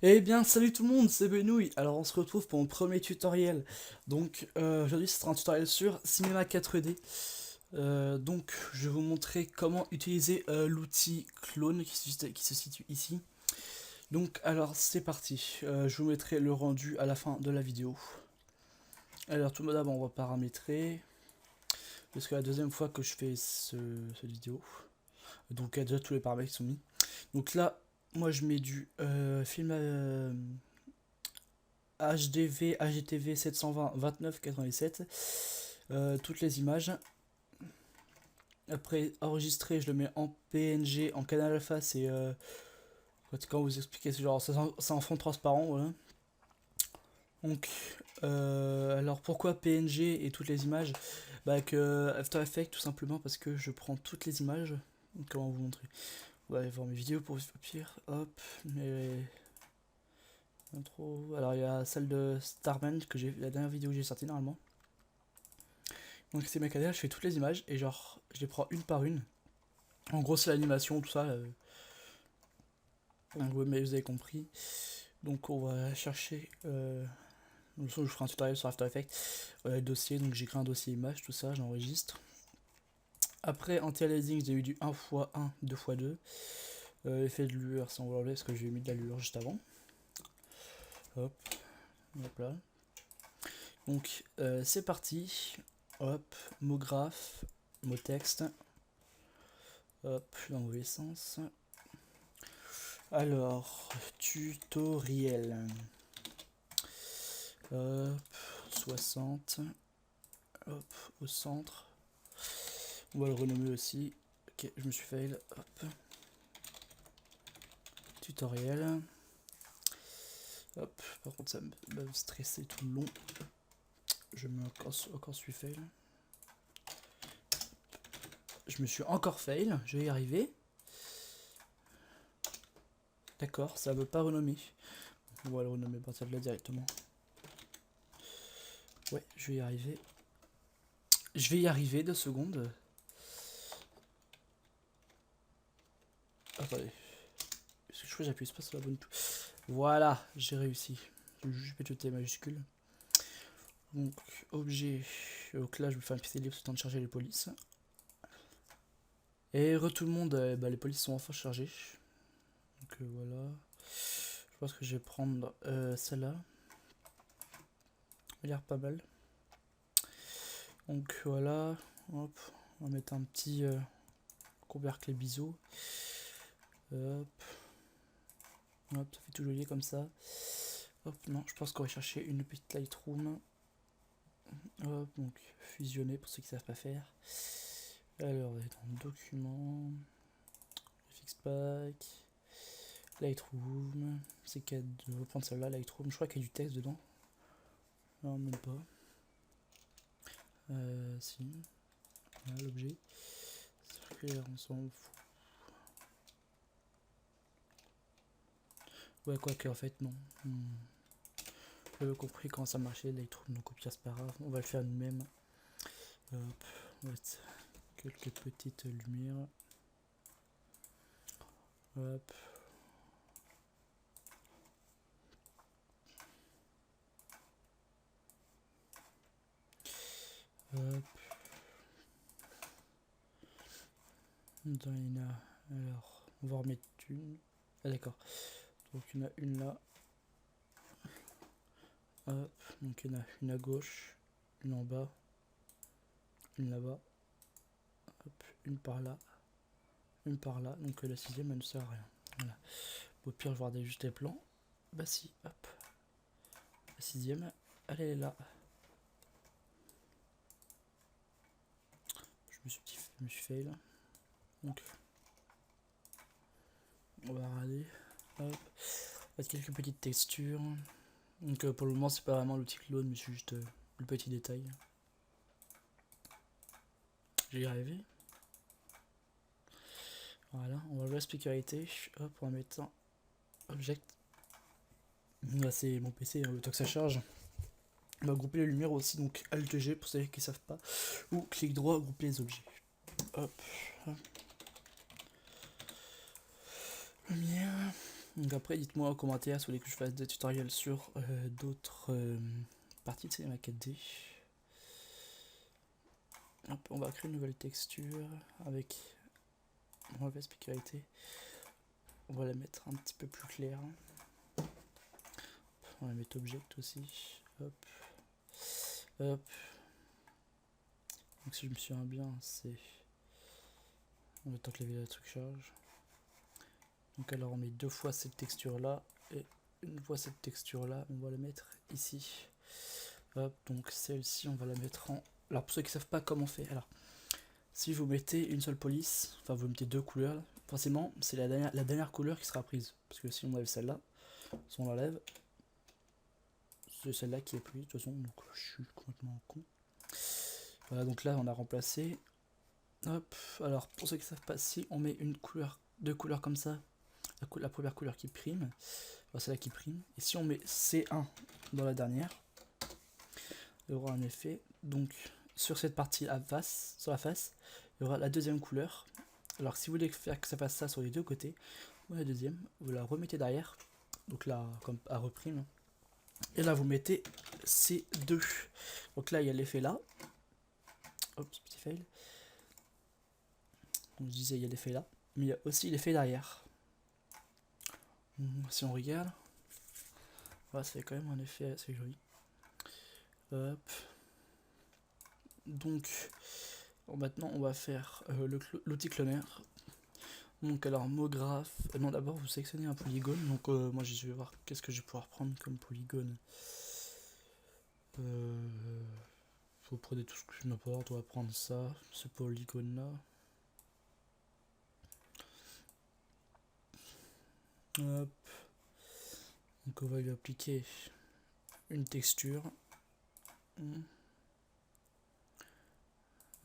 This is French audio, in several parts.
Eh bien, salut tout le monde, c'est Benouille. Alors, on se retrouve pour mon premier tutoriel. Donc, aujourd'hui, ce sera un tutoriel sur Cinema 4D. Donc, je vais vous montrer comment utiliser l'outil clone qui se situe ici. Donc, alors, c'est parti. Je vous mettrai le rendu à la fin de la vidéo. Alors, tout d'abord, on va paramétrer. Parce que la deuxième fois que je fais cette vidéo. Donc, il y a déjà tous les paramètres qui sont mis. Donc là, moi, je mets du film HDV, HDTV 720 29 87, toutes les images. Après enregistrer, je le mets en PNG, en canal alpha, c'est quand vous expliquez, c'est genre c'est en fond transparent, voilà. Donc, alors pourquoi PNG et toutes les images? Bah que After Effects tout simplement parce que je prends toutes les images. Comment vous montrer? Vous allez voir mes vidéos pour au pire, hop, mais intro. Alors il y a celle de Starman que j'ai, la dernière vidéo que j'ai sortie normalement. Donc c'est mes canaux, je fais toutes les images et genre je les prends une par une. En gros c'est l'animation, tout ça. Mais vous avez compris. Donc on va chercher. De toute façon, je ferai un tutoriel sur After Effects. Dossier, donc j'ai créé un dossier image, tout ça, j'enregistre. Après anti-aliasing, j'ai eu du 1x1, 2x2. Effet de lueur, ça on va l'enlever parce que j'ai mis de la lueur juste avant. Hop, hop là. Donc c'est parti. Hop, mot graphe, mot texte. Hop, je suis dans le mauvais sens. Alors, tutoriel. Hop, 60. Hop, au centre. On va le renommer aussi. Ok, je me suis fail. Hop. Tutoriel. Hop, par contre ça me stresser tout le long. Je me encore suis fail. Je me suis encore fail, je vais y arriver. D'accord, ça veut pas renommer. On va le renommer à partir de là directement. Ouais, je vais y arriver. Je vais y arriver, 2 secondes. Attendez. Parce que je crois que j'appuie pas sur la bonne touche. Voilà, j'ai réussi. J'ai juste pété T majuscule. Donc, objet. Donc là, je vais faire un petit ellipse, le temps de charger les polices. Et tout le monde, bah, les polices sont enfin chargées. Donc voilà. Je pense que je vais prendre celle-là. Elle a l'air pas mal. Donc voilà. Hop. On va mettre un petit couvercle biseau. Hop. Hop, ça fait tout joli comme ça. Hop, non, je pense qu'on va chercher une petite Lightroom. Hop, donc fusionner pour ceux qui savent pas faire. Alors, on va être dans document, Fixpack, Lightroom. C'est qu'à de reprendre celle-là, Lightroom. Je crois qu'il y a du texte dedans. Non, même pas. Si. Voilà l'objet. Circulaire, on s'en fout. Ouais, quoi que en fait, non. J'avais compris comment ça marchait, Lightroom, donc au pire, c'est pas grave. On va le faire nous-mêmes. Hop, on va mettre quelques petites lumières. Hop. Hop. Dans il y en a. Alors, on va remettre une. Ah d'accord. Donc il y en a une là. Hop. Donc il y en a une à gauche, une en bas, une là-bas. Hop. Une par là, une par là. Donc la sixième elle ne sert à rien. Voilà. Au pire, je vais regarder juste les plans. Bah si, hop. La sixième, elle est là. Je me suis fait là. Donc, on va regarder. Hop. Avec quelques petites textures. Donc pour le moment, c'est pas vraiment l'outil clone, mais c'est juste le petit détail. J'ai y arrivé. Voilà, on va ouvrir la sécurité. Hop, en mettant Object. Là, c'est mon PC, le temps que ça charge. On va grouper les lumières aussi, donc Alt G pour ceux qui ne savent pas. Ou clic droit, grouper les objets. Hop. Lumière. Donc après, dites-moi en commentaire si vous voulez que je fasse des tutoriels sur d'autres parties de Cinema 4D. Hop, on va créer une nouvelle texture avec mauvaise sécurité. On va la mettre un petit peu plus claire. On va mettre object aussi. Hop. Hop. Donc si je me souviens bien, c'est... On attend que le truc charge. Donc alors on met 2 fois cette texture là et une fois cette texture là, on va la mettre ici. Hop, donc celle-ci on va la mettre en... Alors pour ceux qui savent pas comment on fait, alors si vous mettez une seule police, enfin vous mettez 2 couleurs, là, forcément c'est la dernière couleur qui sera prise. Parce que si on enlève celle-là, si on l'enlève, c'est celle-là qui est prise de toute façon, donc je suis complètement con. Voilà, donc là on a remplacé. Hop, alors pour ceux qui savent pas, si on met une couleur, 2 couleurs comme ça, la première couleur qui prime, enfin, c'est là qui prime, et si on met C1 dans la dernière, il y aura un effet. Donc sur cette partie à face, sur la face, il y aura la deuxième couleur. Alors si vous voulez faire que ça fasse ça sur les deux côtés, ou la deuxième, vous la remettez derrière, donc là comme à reprime, et là vous mettez C2. Donc là il y a l'effet là. Hop, petit fail. Donc je disais il y a l'effet là, mais il y a aussi l'effet derrière. Si on regarde, voilà, ça fait quand même un effet assez joli. Hop. Donc maintenant on va faire l'outil cloner. Donc alors mot graphe, non d'abord vous sélectionnez un polygone, donc moi je vais voir qu'est-ce que je vais pouvoir prendre comme polygone. Vous prenez tout ce que je n'importe, on va prendre ça, ce polygone là. Hop. Donc on va lui appliquer une texture.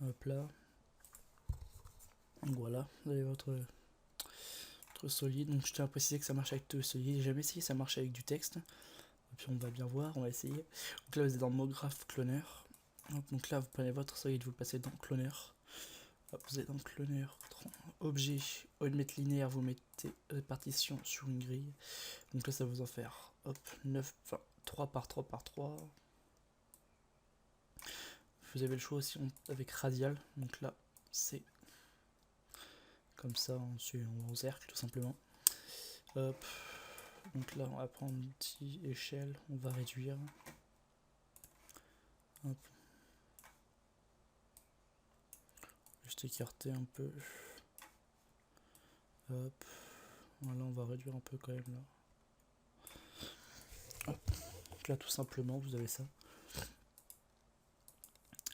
Hop là. Donc voilà, vous avez votre solide. Donc je tiens à préciser que ça marche avec tout solide. J'ai jamais essayé, ça marche avec du texte. Et puis on va bien voir, on va essayer. Donc là vous êtes dans mot graphe cloner. Hop, donc là vous prenez votre solide, vous le passez dans cloner. Hop, vous êtes dans cloner, objet, au lieu de mettre linéaire, vous mettez répartition sur une grille. Donc là ça va vous en faire hop, 9, enfin 3 par 3 par 3. Vous avez le choix aussi avec radial. Donc là c'est comme ça, c'est en cercle tout simplement. Hop. Donc là on va prendre une petite échelle, on va réduire. Hop. Juste écarter un peu. Hop. Voilà, on va réduire un peu quand même là. Hop. Donc là tout simplement vous avez ça.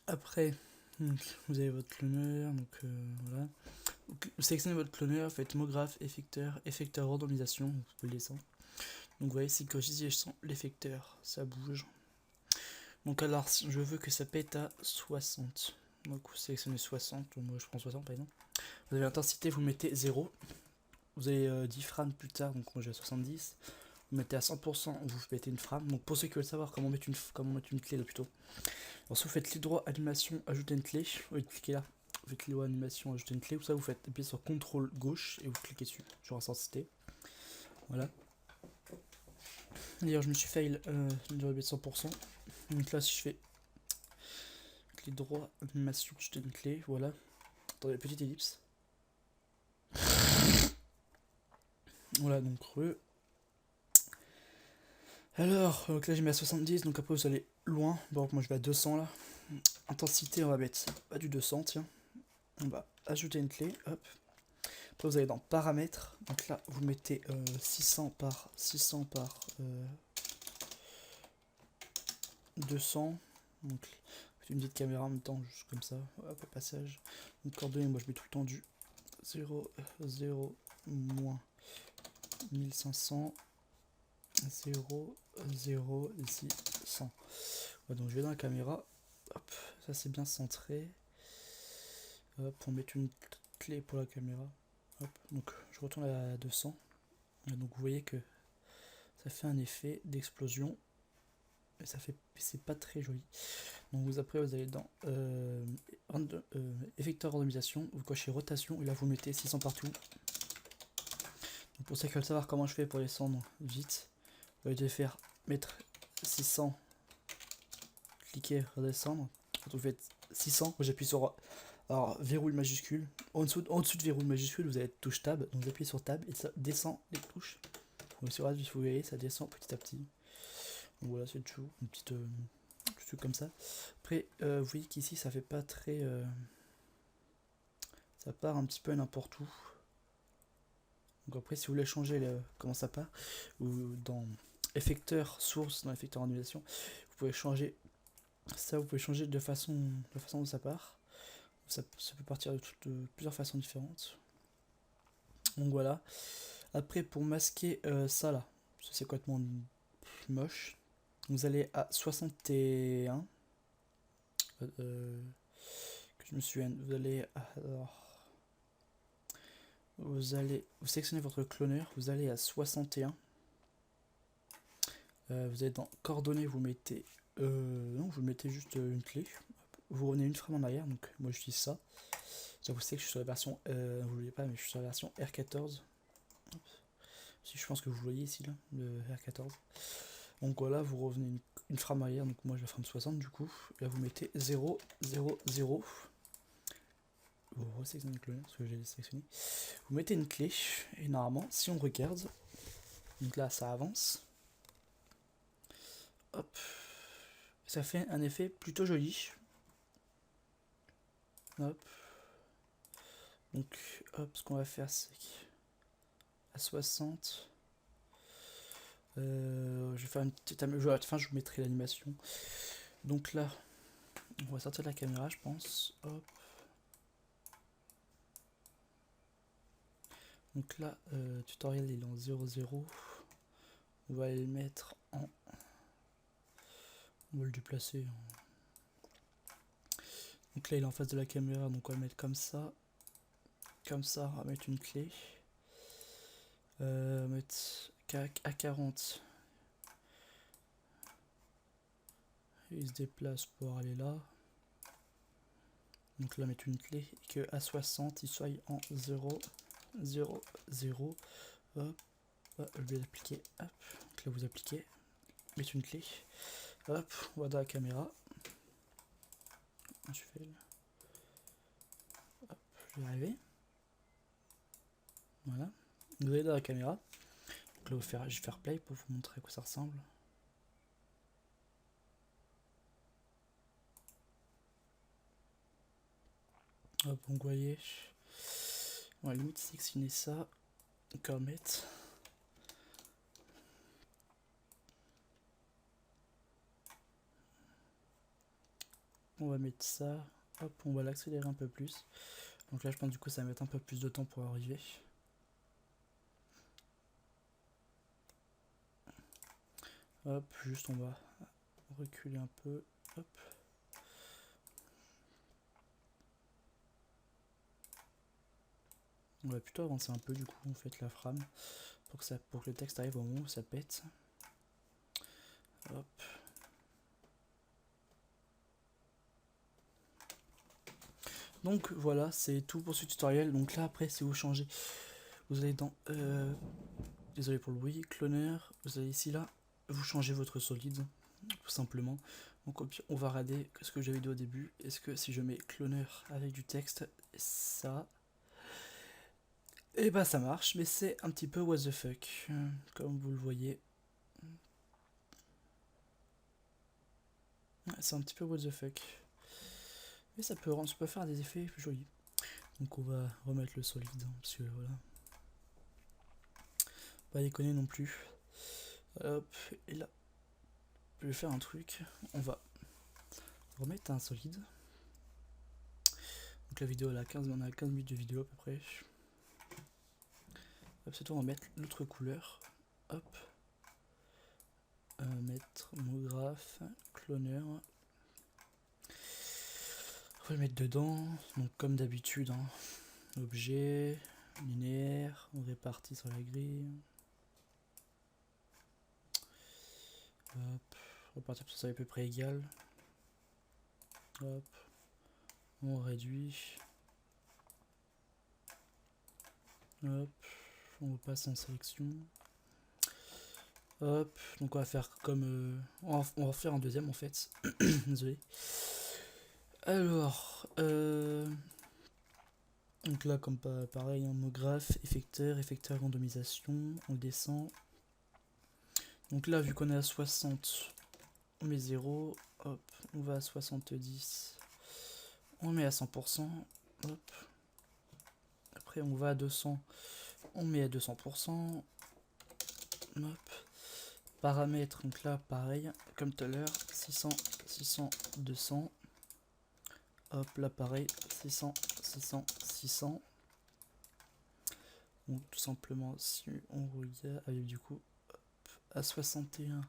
Après donc, vous avez votre cloner, donc voilà. Donc, vous sélectionnez votre cloner, faites mot graphe, effecteur randomisation, vous pouvez le descendre. Donc vous voyez si quand je sens l'effecteur, ça bouge. Donc alors si je veux que ça pète à 60. Donc vous sélectionnez 60, moi je prends 60 par exemple. Vous avez l'intensité, vous mettez 0. Vous avez 10 frames plus tard, donc moi j'ai 70. Vous mettez à 100%, vous mettez une frame. Donc pour ceux qui veulent savoir comment mettre une clé là plutôt. Alors si vous faites clic droit, animation, ajouter une clé, au lieu de cliquer là, vous faites clic droit, animation, ajouter une clé, ou ça vous faites appuyer sur CTRL gauche et vous cliquez dessus, sur intensité. Voilà. D'ailleurs je me suis fail, je vais mettre 100%. Donc là si je fais clic droit, animation, ajouter une clé, voilà. Attendez, petite ellipse. Voilà, donc alors, donc là j'ai mis à 70, donc après vous allez loin. Bon, moi je vais à 200 là. Intensité, on va mettre pas du 200, tiens. On va ajouter une clé, hop. Après vous allez dans paramètres, donc là vous mettez 600 par 200. Donc une petite caméra en même temps, juste comme ça, hop, au passage. Donc coordonnées, moi je mets tout le temps du 0, 0, moins 1500. 0, 0, ici 100. Ouais, donc je vais dans la caméra, hop, ça c'est bien centré. Hop, on met une clé pour la caméra. Hop, donc je retourne à 200. Et donc vous voyez que ça fait un effet d'explosion. Et ça fait, c'est pas très joli. Donc vous après vous allez dans effecteur randomisation, vous cochez rotation et là vous mettez 600 partout. Pour ça qu'il faut savoir comment je fais pour descendre vite. Au lieu de faire mettre 600, cliquer, redescendre. Quand vous faites 600, j'appuie sur verrouille majuscule. En dessous de verrouille majuscule, vous avez touche tab. Donc vous appuyez sur tab et ça descend les touches. Donc sur vous voyez, ça descend petit à petit. Donc voilà, c'est tout. Une petite truc comme ça. Après, vous voyez qu'ici, ça fait pas très... ça part un petit peu n'importe où. Donc après, si vous voulez changer comment ça part, ou dans effecteur source, dans effecteur annulation, vous pouvez changer ça, vous pouvez changer de façon dont ça part. Ça peut partir de plusieurs façons différentes. Donc voilà. Après, pour masquer ça là, c'est complètement moche. Vous allez à 61. Que je me souvienne. Vous allez vous sélectionnez votre cloneur. Vous allez à 61. Vous êtes dans coordonnées. Vous mettez non, vous mettez juste une clé. Vous revenez une frame en arrière. Donc moi j'utilise ça. Ça vous savez que je suis sur la version. Vous ne voyez pas, mais je suis sur la version R14. Si je pense que vous voyez ici là, le R14. Donc voilà, vous revenez une frame arrière, donc moi je la frame 60 du coup. Là vous mettez 0, 0, 0. Vous resélectionnez le cloneur, parce que j'ai sélectionné. Vous mettez une clé, et normalement, si on regarde, donc là ça avance. Hop. Ça fait un effet plutôt joli. Hop. Donc, hop, ce qu'on va faire, c'est qu'à 60. Je vais faire une petite amélioration. À la fin, je vous mettrai l'animation. Donc là, on va sortir de la caméra, je pense. Hop. Donc là, tutoriel il est en 0,0. On va aller le mettre en. On va le déplacer. Donc là, il est en face de la caméra, donc on va le mettre comme ça. Comme ça, on va mettre une clé. On va mettre à 40. Il se déplace pour aller là. Donc là, mettre une clé et que à 60, il soit en 0, 0, 0. Hop. Je vais l'appliquer. Hop. Donc là, vous appliquez. Mettre une clé. Hop. On va dans la caméra. Je fais. Hop. Je vais arriver. Voilà. Vous allez dans la caméra. Donc là, je vais faire play pour vous montrer à quoi ça ressemble. Hop, donc vous voyez, on va limite sélectionner ça, encore mettre. On va mettre ça, hop, on va l'accélérer un peu plus. Donc là, je pense du coup, ça va mettre un peu plus de temps pour arriver. Hop, juste on va reculer un peu, hop. On va plutôt avancer un peu du coup, on fait la frame pour que le texte arrive au moment où ça pète. Hop. Donc voilà, c'est tout pour ce tutoriel. Donc là après, si vous changez, vous allez dans désolé pour le bruit, cloneur, vous allez ici là, vous changez votre solide, tout simplement. Donc on va regarder ce que j'avais dit au début. Est-ce que si je mets cloneur avec du texte, ça, et bah ça marche, mais c'est un petit peu what the fuck, comme vous le voyez. C'est un petit peu what the fuck. Mais ça peut faire des effets plus jolis. Donc on va remettre le solide, parce que voilà. Pas déconner non plus. Hop, et là, je vais faire un truc. On va remettre un solide. Donc la vidéo, on a 15 minutes de vidéo à peu près. Hop, c'est tout, on va mettre l'autre couleur. Hop. Mettre mot graphe, cloneur. On va le mettre dedans. Donc comme d'habitude, hein. Objet, linéaire, on répartit sur la grille. Hop, on va partir pour ça à peu près égal. Hop, on réduit. Hop, on passe en sélection. Hop, donc on va faire comme... on va faire un deuxième en fait. Désolé. Alors, donc là comme pareil, un mot graphe, effecteur randomisation, on descend. Donc là vu qu'on est à 60, on met 0, hop, on va à 70, on met à 100%, hop. Après on va à 200, on met à 200%, hop. Paramètres, donc là pareil, comme tout à l'heure, 600, 600, 200. Hop, là pareil, 600, 600, 600. Donc tout simplement, si on regarde, allez, du coup, hop, à 61,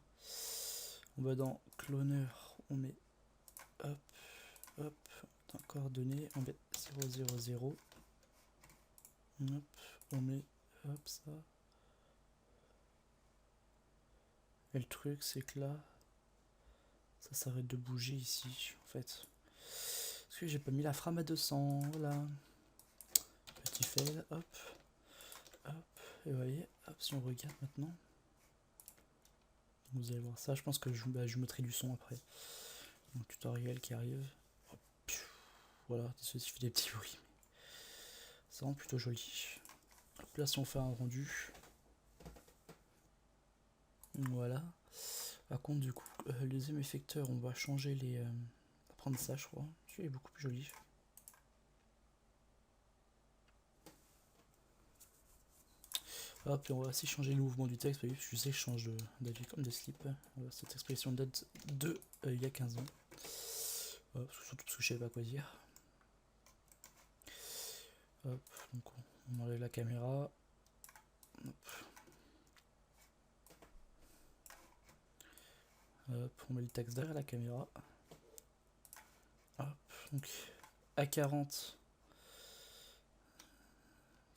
on va dans cloneur, on met, hop, hop, dans coordonnées, on met 0, 0, 0. Hop, on met, hop, ça. Et le truc, c'est que là, ça s'arrête de bouger ici, en fait. Parce que j'ai pas mis la frame à 200, voilà. Petit fail, hop, hop, et vous voyez, hop, si on regarde maintenant, vous allez voir ça, je pense que je mettrai du son après. Mon tutoriel qui arrive. Hop, voilà, ceci fait des petits bruits. Ça rend plutôt joli. Hop, là, si on fait un rendu, voilà. Par contre, du coup, le deuxième effecteur, on va changer les. On va prendre ça, je crois. Il est beaucoup plus joli. Hop, et on va aussi changer le mouvement du texte. Vous voyez, je sais que je change d'avis comme des slips. Voilà, cette expression date de il y a 15 ans. Hop, surtout parce que je savais pas quoi dire. Hop, donc on enlève la caméra. Hop. Hop, on met le texte derrière la caméra. Hop, donc à 40,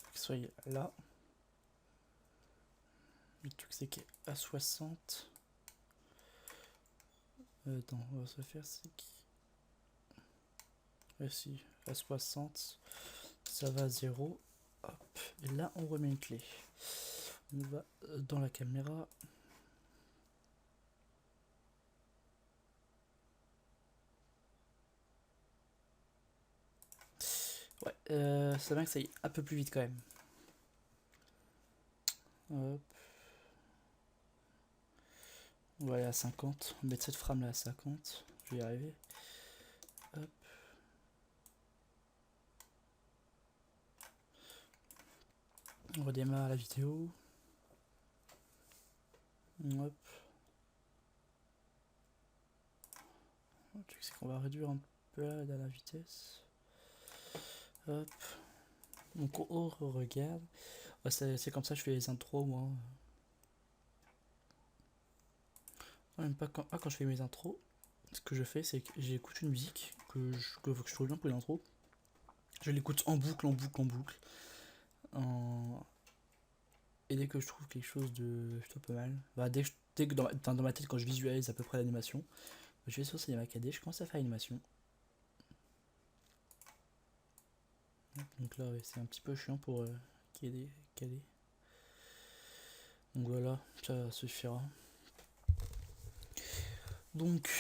faut qu'il soit là. Le truc c'est qu'à 60, attends, on va se faire c'est que si à 60 ça va à 0, hop, et là on remet une clé. On va dans la caméra. Ouais, c'est bien que ça aille un peu plus vite quand même. Hop. On va aller à 50. On va mettre cette frame là à 50. Je vais y arriver. Hop. On redémarre la vidéo. Hop. Le truc c'est qu'on va réduire un peu la vitesse. Hop. Donc on regarde. Ouais, c'est comme ça que je fais les intros moi. Même pas quand je fais mes intros, ce que je fais c'est que j'écoute une musique que je trouve bien pour l'intro. Je l'écoute en boucle, en boucle, en boucle. Et dès que je trouve quelque chose de plutôt pas mal, bah dès que dans ma tête quand je visualise à peu près l'animation, je vais sur Cinema 4D, je commence à faire l'animation. Donc là ouais, c'est un petit peu chiant pour caler. Donc voilà, ça suffira. Donc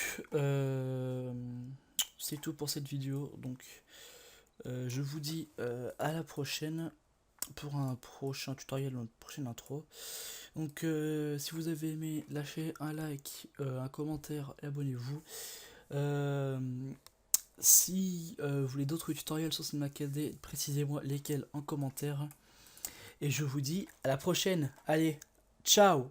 c'est tout pour cette vidéo. Donc je vous dis à la prochaine pour un prochain tutoriel, une prochaine intro. Donc si vous avez aimé, lâchez un like, un commentaire et abonnez-vous. Si vous voulez d'autres tutoriels sur Cinema 4D, précisez-moi lesquels en commentaire. Et je vous dis à la prochaine. Allez, ciao!